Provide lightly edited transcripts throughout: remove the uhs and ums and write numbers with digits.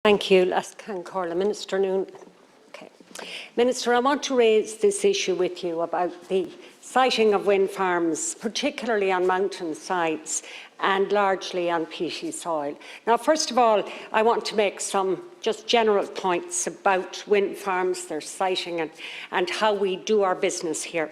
Thank you, Lascan Corla. Minister Noon. Okay. Minister, I want to raise this issue with you about the siting of wind farms, particularly on mountain sides and largely on peaty soil. Now, first of all, I want to make some just general points about wind farms, their siting and how we do our business here.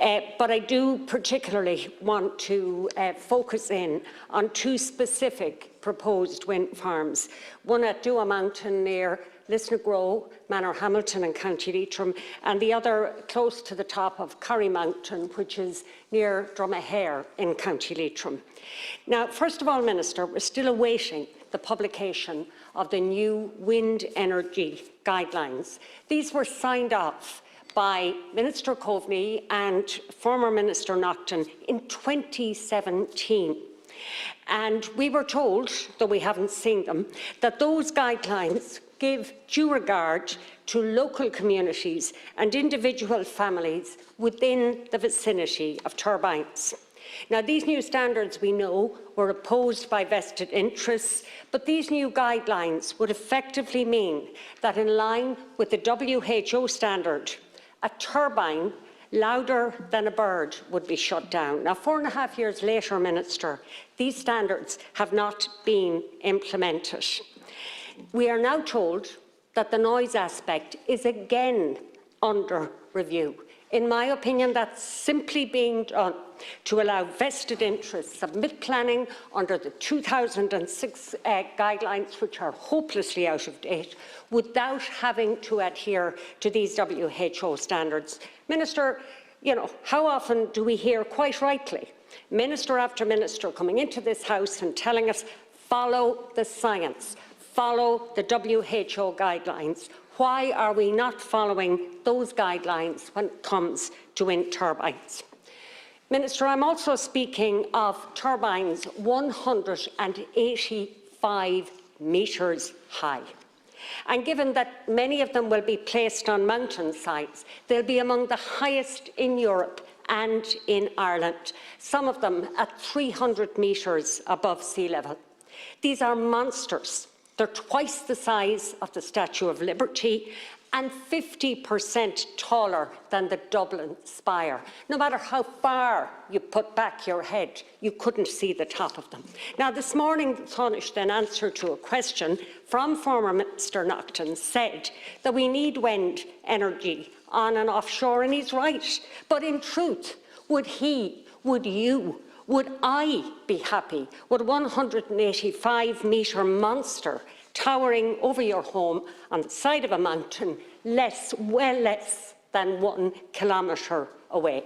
But I do particularly want to focus in on two specific proposed wind farms, one at Dua Mountain near Lisnagrove, Manor Hamilton in County Leitrim, and the other close to the top of Curry Mountain, which is near Dromahair in County Leitrim. Now, first of all, Minister, we're still awaiting the publication of the new wind energy guidelines. These were signed off by Minister Coveney and former Minister Naughton in 2017. And we were told, though we haven't seen them, that those guidelines give due regard to local communities and individual families within the vicinity of turbines. Now, these new standards, we know, were opposed by vested interests, but these new guidelines would effectively mean that, in line with the WHO standard, a turbine louder than a bird would be shut down. Now, 4.5 years later, Minister, these standards have not been implemented. We are now told that the noise aspect is again under review. In my opinion, that's simply being done to allow vested interests submit planning under the 2006 guidelines, which are hopelessly out of date, without having to adhere to these WHO standards. Minister, how often do we hear, quite rightly, minister after minister coming into this House and telling us, follow the science, follow the WHO guidelines? Why are we not following those guidelines when it comes to wind turbines? Minister, I'm also speaking of turbines 185 metres high. And given that many of them will be placed on mountain sides, they'll be among the highest in Europe and in Ireland, some of them at 300 metres above sea level. These are monsters. They're twice the size of the Statue of Liberty and 50% taller than the Dublin Spire. No matter how far you put back your head, you couldn't see the top of them. Now, this morning, the Taoiseach, in answer to a question from former Minister Naughton, said that we need wind energy on and offshore, and he's right. But in truth, would he, would you, would I be happy with a 185-metre monster towering over your home on the side of a mountain, well less than 1 kilometre away?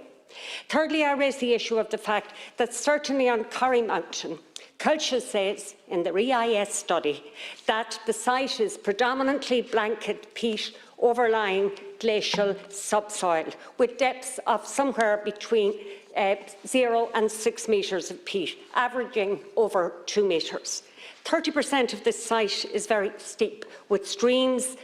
Thirdly, I raise the issue of the fact that certainly on Curry Mountain, Culture says in their EIS study that the site is predominantly blanket peat overlying glacial subsoil, with depths of somewhere between 0 and 6 metres of peat, averaging over 2 metres. 30% of this site is very steep, with streams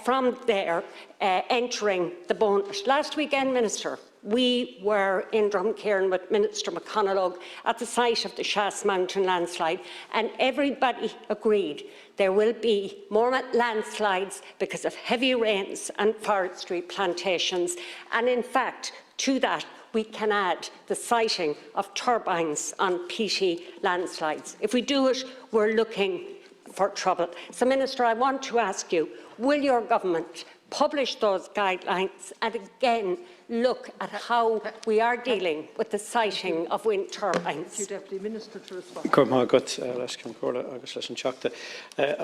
from there entering the bonnet. Last weekend, Minister, we were in Drumcairn with Minister McConalogue at the site of the Shas Mountain landslide, and everybody agreed there will be more landslides because of heavy rains and forestry plantations. And in fact, to that, we can add the siting of turbines on peaty landslides. If we do it, we're looking for trouble. So, Minister, I want to ask you, will your government publish those guidelines and again look at how we are dealing with the siting of wind turbines? Thank you, Deputy Minister, to respond. I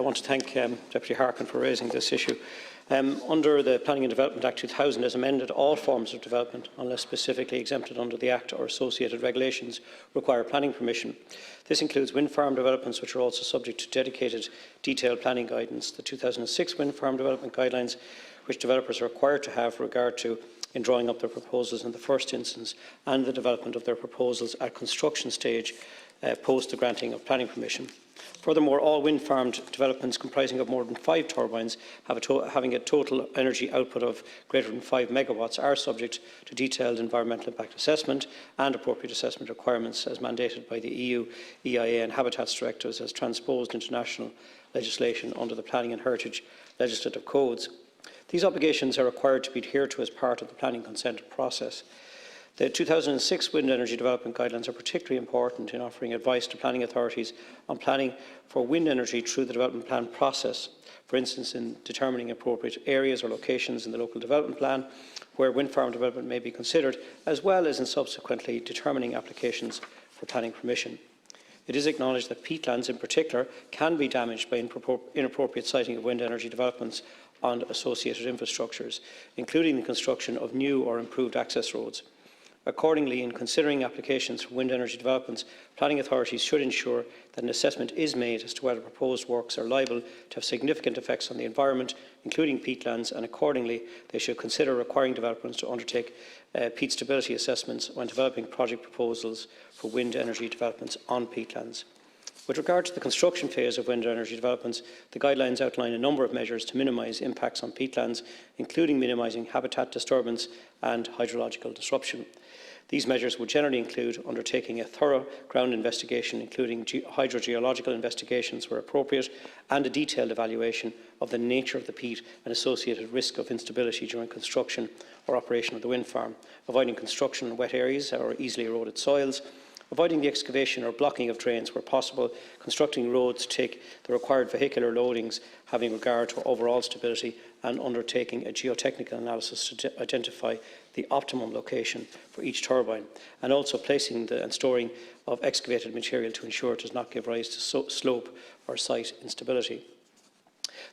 want to thank Deputy Harkin for raising this issue. Under the Planning and Development Act 2000, as amended, all forms of development, unless specifically exempted under the Act or associated regulations, require planning permission. This includes wind farm developments, which are also subject to dedicated detailed planning guidance. The 2006 wind farm development guidelines, which developers are required to have regard to in drawing up their proposals in the first instance, and the development of their proposals at construction stage post the granting of planning permission. Furthermore, all wind farmed developments comprising of more than 5 turbines having a total energy output of greater than 5 megawatts are subject to detailed environmental impact assessment and appropriate assessment requirements as mandated by the EU, EIA and Habitats directives as transposed into national legislation under the Planning and Heritage legislative codes. These obligations are required to be adhered to as part of the planning consent process. The 2006 Wind Energy Development Guidelines are particularly important in offering advice to planning authorities on planning for wind energy through the development plan process, for instance in determining appropriate areas or locations in the local development plan where wind farm development may be considered, as well as in subsequently determining applications for planning permission. It is acknowledged that peatlands in particular can be damaged by inappropriate siting of wind energy developments and associated infrastructures, including the construction of new or improved access roads. Accordingly, in considering applications for wind energy developments, planning authorities should ensure that an assessment is made as to whether proposed works are liable to have significant effects on the environment, including peatlands, and accordingly they should consider requiring developers to undertake peat stability assessments when developing project proposals for wind energy developments on peatlands. With regard to the construction phase of wind energy developments, the guidelines outline a number of measures to minimise impacts on peatlands, including minimising habitat disturbance and hydrological disruption. These measures would generally include undertaking a thorough ground investigation, including hydrogeological investigations where appropriate, and a detailed evaluation of the nature of the peat and associated risk of instability during construction or operation of the wind farm, avoiding construction in wet areas or easily eroded soils, avoiding the excavation or blocking of drains where possible, constructing roads to take the required vehicular loadings, having regard to overall stability, and undertaking a geotechnical analysis to identify the optimum location for each turbine, and also placing and storing of excavated material to ensure it does not give rise to slope or site instability.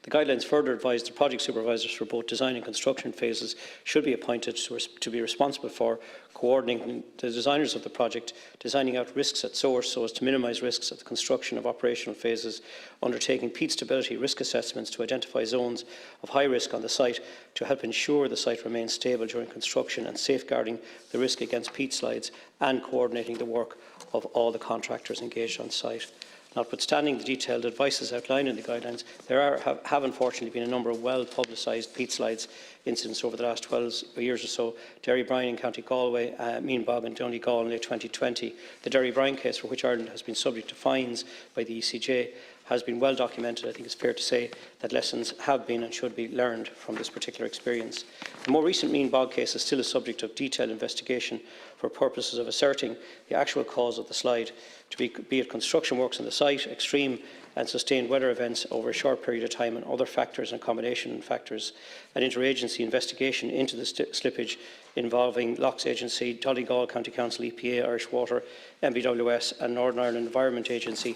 The guidelines further advise the project supervisors for both design and construction phases should be appointed to be responsible for coordinating the designers of the project, designing out risks at source so as to minimise risks at the construction of operational phases, undertaking peat stability risk assessments to identify zones of high risk on the site to help ensure the site remains stable during construction, and safeguarding the risk against peat slides, and coordinating the work of all the contractors engaged on site. Notwithstanding the detailed advices outlined in the guidelines, there have unfortunately been a number of well-publicised peat slides incidents over the last 12 years or so. Derry Bryan in County Galway, Meanbog and Donegal in late 2020. The Derry Bryan case, for which Ireland has been subject to fines by the ECJ, has been well documented. I think it's fair to say that lessons have been and should be learned from this particular experience. The more recent Meanbog case is still a subject of detailed investigation for purposes of asserting the actual cause of the slide, be it construction works on the site, extreme and sustained weather events over a short period of time, and other factors and combination factors. An interagency investigation into the slippage involving Lochs Agency, Donegal County Council, EPA, Irish Water, MBWS and Northern Ireland Environment Agency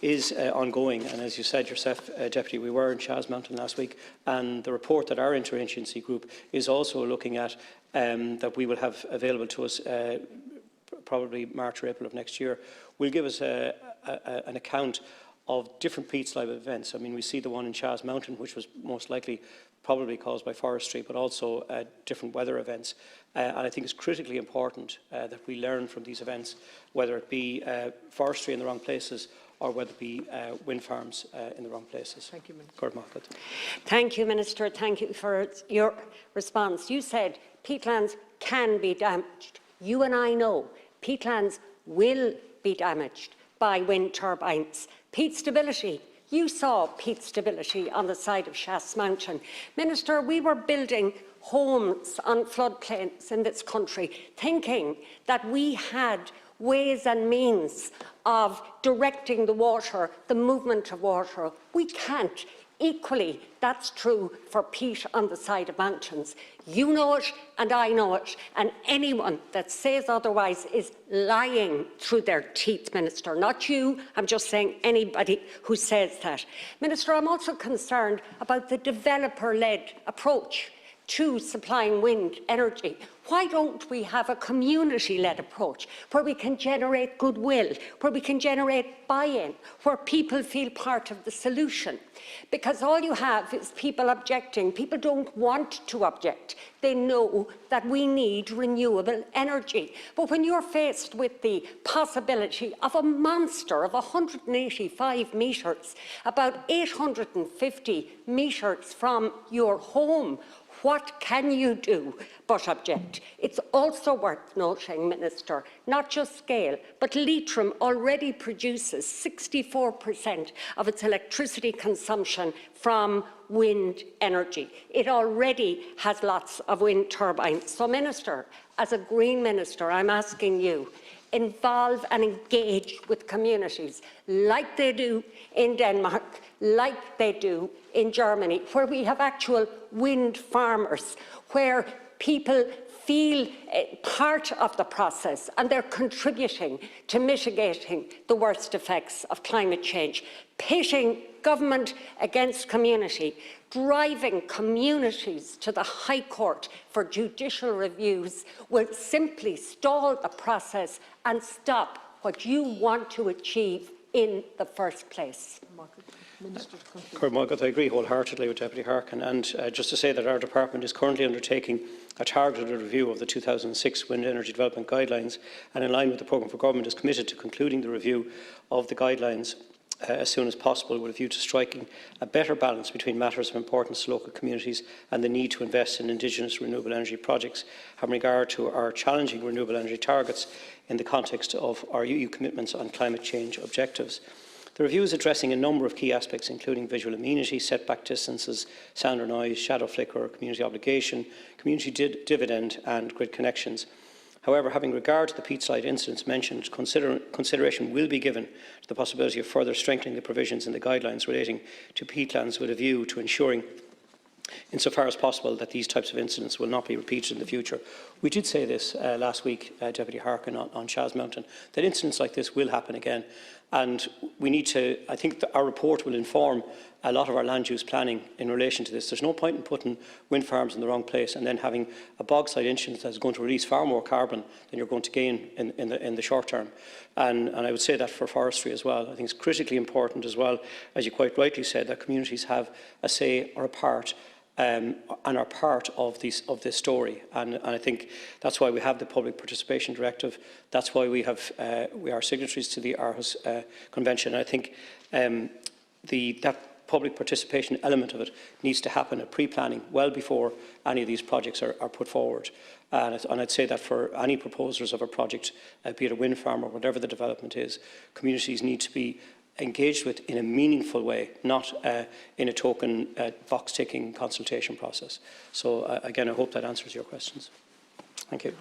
is ongoing. And as you said yourself, Deputy, we were in Chas Mountain last week, and the report that our interagency group is also looking at, that we will have available to us probably March or April of next year, will give us an account of different peat slide events. I mean, we see the one in Chas Mountain, which was most likely probably caused by forestry, but also different weather events. And I think it's critically important that we learn from these events, whether it be forestry in the wrong places or whether it be wind farms in the wrong places. Thank you, Minister. Thank you, Minister. Thank you for your response. You said peatlands can be damaged. You and I know peatlands will be damaged by wind turbines. Peat stability. You saw peat stability on the side of Chas Mountain. Minister, we were building homes on floodplains in this country, thinking that we had ways and means of directing the water, the movement of water. We can't. Equally, that's true for peat on the side of mountains. You know it and I know it, and anyone that says otherwise is lying through their teeth, Minister. Not you, I'm just saying anybody who says that. Minister, I'm also concerned about the developer-led approach to supplying wind energy. Why don't we have a community-led approach where we can generate goodwill, where we can generate buy-in, where people feel part of the solution? Because all you have is people objecting. People don't want to object. They know that we need renewable energy. But when you're faced with the possibility of a monster of 185 metres, about 850 metres from your home, what can you do but object? project. It's also worth noting, Minister, not just scale, but Leitrim already produces 64% of its electricity consumption from wind energy. It already has lots of wind turbines. So, Minister, as a Green Minister, I'm asking you, involve and engage with communities like they do in Denmark, like they do in Germany, where we have actual wind farmers, where people feel part of the process and they're contributing to mitigating the worst effects of climate change, pitting government against community, driving communities to the High Court for judicial reviews will simply stall the process and stop what you want to achieve in the first place. I agree wholeheartedly with Deputy Harkin, and just to say that our department is currently undertaking a targeted review of the 2006 Wind Energy Development Guidelines, and in line with the programme for government is committed to concluding the review of the guidelines as soon as possible, with a view to striking a better balance between matters of importance to local communities and the need to invest in indigenous renewable energy projects, having regard to our challenging renewable energy targets in the context of our EU commitments on climate change objectives. The review is addressing a number of key aspects, including visual amenity, setback distances, sound or noise, shadow flicker, community obligation, community dividend and grid connections. However, having regard to the peat slide incidents mentioned, consideration will be given to the possibility of further strengthening the provisions in the guidelines relating to peatlands with a view to ensuring, insofar as possible, that these types of incidents will not be repeated in the future. We did say this last week, Deputy Harkin, on Shaz Mountain, that incidents like this will happen again. And we need to, I think that our report will inform a lot of our land use planning in relation to this. There's no point in putting wind farms in the wrong place and then having a bogside incident that is going to release far more carbon than you're going to gain in the short term. And I would say that for forestry as well. I think it's critically important as well, as you quite rightly said, that communities have a say or a part and are part of this story. And I think that's why we have the Public Participation Directive. That's why we are signatories to the Aarhus Convention. And I think that public participation element of it needs to happen at pre-planning, well before any of these projects are put forward. And I'd say that for any proposers of a project, be it a wind farm or whatever the development is, communities need to be engaged with in a meaningful way, not in a token box-ticking consultation process. So again, I hope that answers your questions. Thank you.